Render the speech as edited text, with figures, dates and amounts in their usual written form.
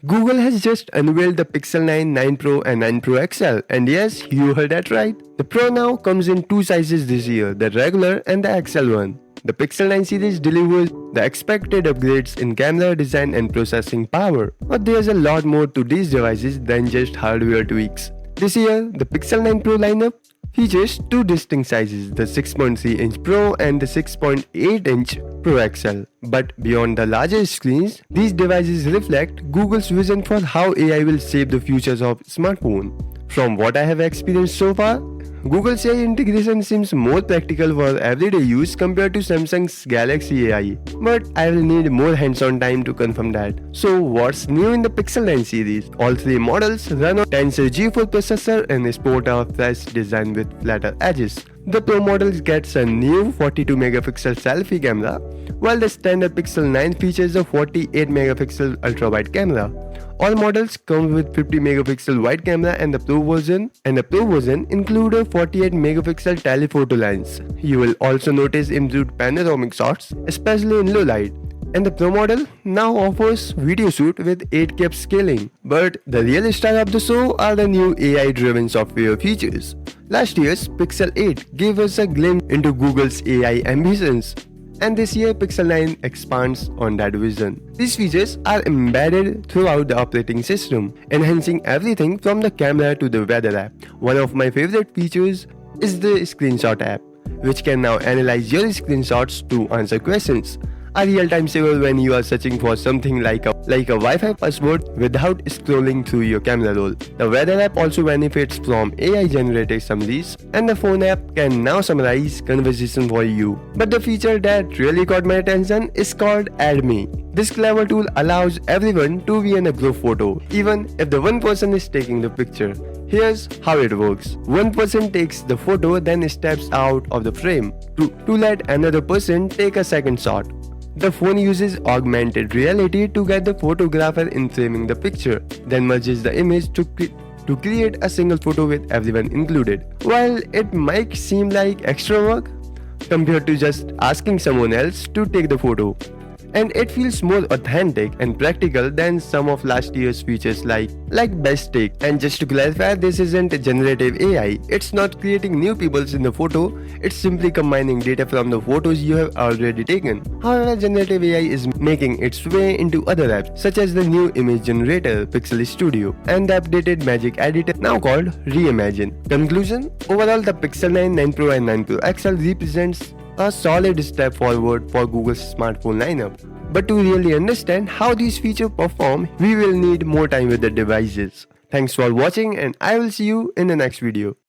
Google has just unveiled the Pixel 9, 9 Pro and 9 Pro XL, and yes, you heard that right. The Pro now comes in two sizes this year, the regular and the XL one. The Pixel 9 series delivers the expected upgrades in camera, design and processing power. But there's a lot more to these devices than just hardware tweaks. This year, the Pixel 9 Pro lineup features two distinct sizes, the 6.3-inch Pro and the 6.8-inch Pro XL. But beyond the larger screens, these devices reflect Google's vision for how AI will shape the futures of smartphone. From what I have experienced so far, Google's AI integration seems more practical for everyday use compared to Samsung's Galaxy AI, but I will need more hands-on time to confirm that. So what's new in the Pixel 9 series? All three models run on Tensor G4 processor and sport a fresh design with flatter edges. The Pro model gets a new 42-megapixel selfie camera, while the standard Pixel 9 features a 48-megapixel ultra-wide camera. All models come with 50-megapixel wide camera and the Pro version include a 48-megapixel telephoto lens. You will also notice improved panoramic shots, especially in low light. And the Pro model now offers video shoot with 8K upscaling. But the real star of the show are the new AI-driven software features. Last year's Pixel 8 gave us a glimpse into Google's AI ambitions. And this year Pixel 9 expands on that vision. These features are embedded throughout the operating system, enhancing everything from the camera to the weather app. One of my favorite features is the screenshot app, which can now analyze your screenshots to answer questions. A real-time saver when you are searching for something like a Wi-Fi password without scrolling through your camera roll. The weather app also benefits from AI-generated summaries, and the phone app can now summarize conversation for you. But the feature that really caught my attention is called Add Me. This clever tool allows everyone to be in a group photo, even if the one person is taking the picture. Here's how it works. One person takes the photo, then steps out of the frame to let another person take a second shot. The phone uses augmented reality to get the photographer in framing the picture, then merges the image to create a single photo with everyone included. While it might seem like extra work compared to just asking someone else to take the photo, and it feels more authentic and practical than some of last year's features like Best Take. And just to clarify, this isn't generative AI. It's not creating new people in the photo, it's simply combining data from the photos you have already taken. However, generative AI is making its way into other apps such as the new image generator Pixel Studio and the updated Magic Editor now called Reimagine. Conclusion: overall, the Pixel 9, 9 Pro and 9 Pro XL represents a solid step forward for Google's smartphone lineup. But to really understand how these features perform, we will need more time with the devices. Thanks for watching and I will see you in the next video.